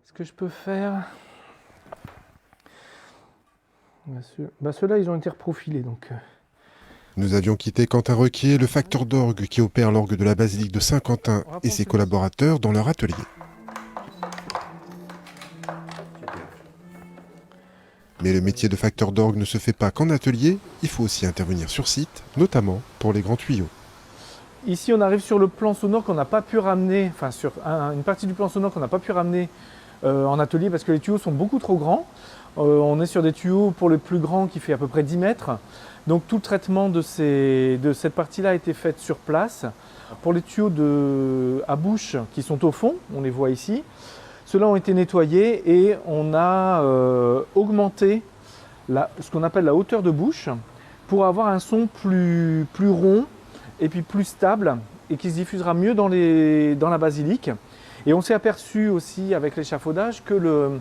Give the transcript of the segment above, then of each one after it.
Ce que je peux faire... Ceux-là, ils ont été reprofilés, donc... Nous avions quitté Quentin Requier, le facteur d'orgue qui opère l'orgue de la basilique de Saint-Quentin et ses collaborateurs dans leur atelier. Mais le métier de facteur d'orgue ne se fait pas qu'en atelier, il faut aussi intervenir sur site, notamment pour les grands tuyaux. Ici, on arrive sur le plan sonore qu'on n'a pas pu ramener, enfin sur une partie du plan sonore qu'on n'a pas pu ramener en atelier parce que les tuyaux sont beaucoup trop grands. On est sur des tuyaux pour le plus grand qui fait à peu près 10 mètres. Donc tout le traitement de cette partie-là a été fait sur place. Pour les tuyaux à bouche qui sont au fond, on les voit ici, ceux-là ont été nettoyés et on a augmenté ce qu'on appelle la hauteur de bouche pour avoir un son plus rond et puis plus stable et qui se diffusera mieux dans la basilique. Et on s'est aperçu aussi avec l'échafaudage que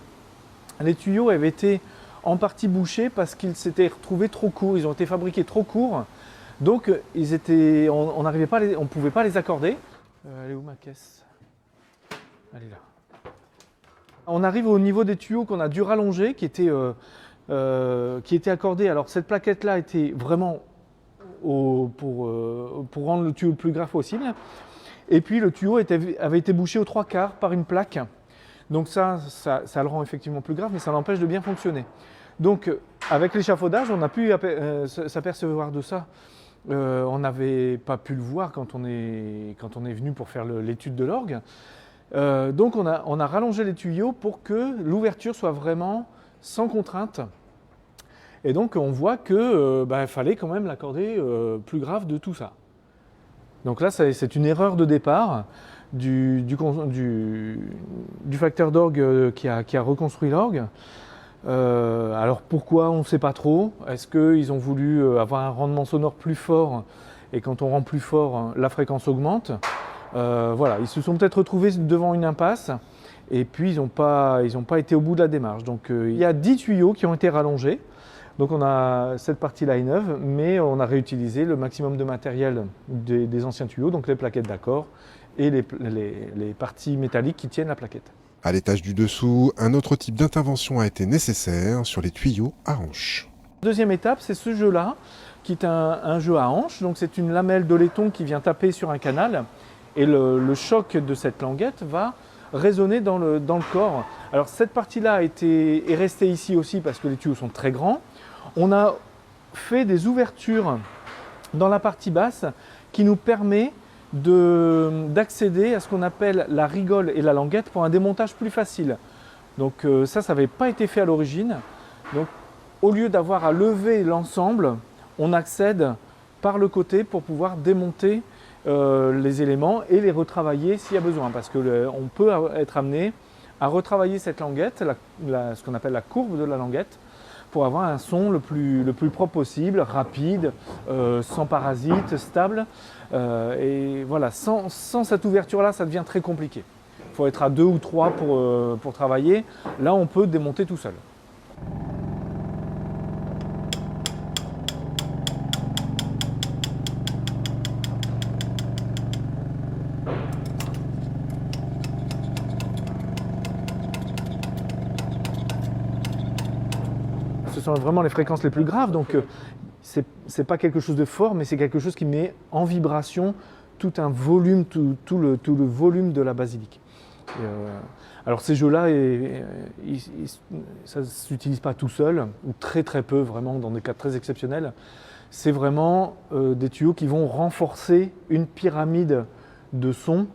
les tuyaux avaient été en partie bouchés parce qu'ils s'étaient retrouvés trop courts, ils ont été fabriqués trop courts, donc on ne pouvait pas les accorder. Elle est où ma caisse? Elle est là. On arrive au niveau des tuyaux qu'on a dû rallonger, qui étaient accordés. Alors cette plaquette-là était vraiment pour rendre le tuyau le plus grave possible. Et puis le tuyau avait été bouché aux 3/4 par une plaque. Donc ça le rend effectivement plus grave, mais ça l'empêche de bien fonctionner. Donc avec l'échafaudage, on a pu s'apercevoir de ça. On n'avait pas pu le voir quand on est venu pour faire l'étude de l'orgue. Donc on a rallongé les tuyaux pour que l'ouverture soit vraiment sans contrainte. Et donc on voit qu'il fallait quand même l'accorder plus grave de tout ça. Donc là c'est une erreur de départ du facteur d'orgue qui a reconstruit l'orgue. Alors pourquoi, on ne sait pas trop. Est-ce qu'ils ont voulu avoir un rendement sonore plus fort et quand on rend plus fort, la fréquence augmente. Voilà, ils se sont peut-être retrouvés devant une impasse et puis ils n'ont pas été au bout de la démarche. Donc il y a 10 tuyaux qui ont été rallongés. Donc on a cette partie-là est neuve, mais on a réutilisé le maximum de matériel des anciens tuyaux, donc les plaquettes d'accord et les parties métalliques qui tiennent la plaquette. À l'étage du dessous, un autre type d'intervention a été nécessaire sur les tuyaux à hanches. Deuxième étape, c'est ce jeu-là, qui est un jeu à hanches. Donc c'est une lamelle de laiton qui vient taper sur un canal et le choc de cette languette va résonner dans le corps. Alors cette partie-là est restée ici aussi parce que les tuyaux sont très grands. On a fait des ouvertures dans la partie basse qui nous permet d'accéder à ce qu'on appelle la rigole et la languette pour un démontage plus facile. Donc ça n'avait pas été fait à l'origine. Donc au lieu d'avoir à lever l'ensemble, on accède par le côté pour pouvoir démonter les éléments et les retravailler s'il y a besoin. Parce qu'on peut être amené à retravailler cette languette, ce qu'on appelle la courbe de la languette, pour avoir un son le plus propre possible, rapide, sans parasites, stable. Et voilà, sans cette ouverture-là, ça devient très compliqué. Il faut être à 2 ou 3 pour travailler. Là, on peut démonter tout seul. Ce sont vraiment les fréquences les plus graves, donc c'est pas quelque chose de fort, mais c'est quelque chose qui met en vibration tout un volume, tout le volume de la basilique. Alors ces jeux-là, ça ne s'utilise pas tout seul, ou très très peu, vraiment dans des cas très exceptionnels. C'est vraiment des tuyaux qui vont renforcer une pyramide de son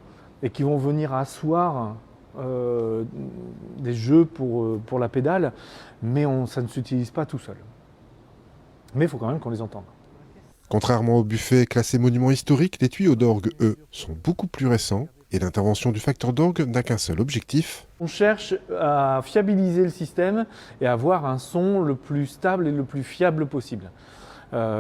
et qui vont venir asseoir des jeux pour la pédale, mais ça ne s'utilise pas tout seul. Mais il faut quand même qu'on les entende. Contrairement au buffet classé monument historique, les tuyaux d'orgue, eux, sont beaucoup plus récents et l'intervention du facteur d'orgue n'a qu'un seul objectif. On cherche à fiabiliser le système et à avoir un son le plus stable et le plus fiable possible.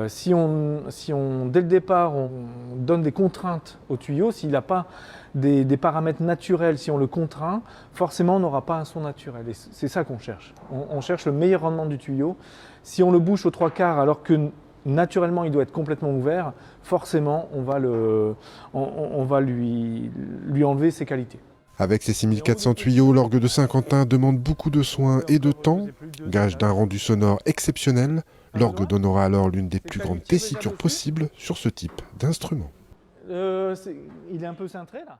Si dès le départ, on donne des contraintes au tuyau, s'il n'a pas des paramètres naturels, si on le contraint, forcément on n'aura pas un son naturel. Et c'est ça qu'on cherche. On cherche le meilleur rendement du tuyau. Si on le bouche aux 3/4 alors que naturellement il doit être complètement ouvert, forcément on va lui enlever ses qualités. Avec ses 6400 tuyaux, l'orgue de Saint-Quentin demande beaucoup de soins et de temps. Gage d'un rendu sonore exceptionnel, l'orgue donnera alors l'une des plus grandes tessitures possibles sur ce type d'instrument. Il est un peu cintré là.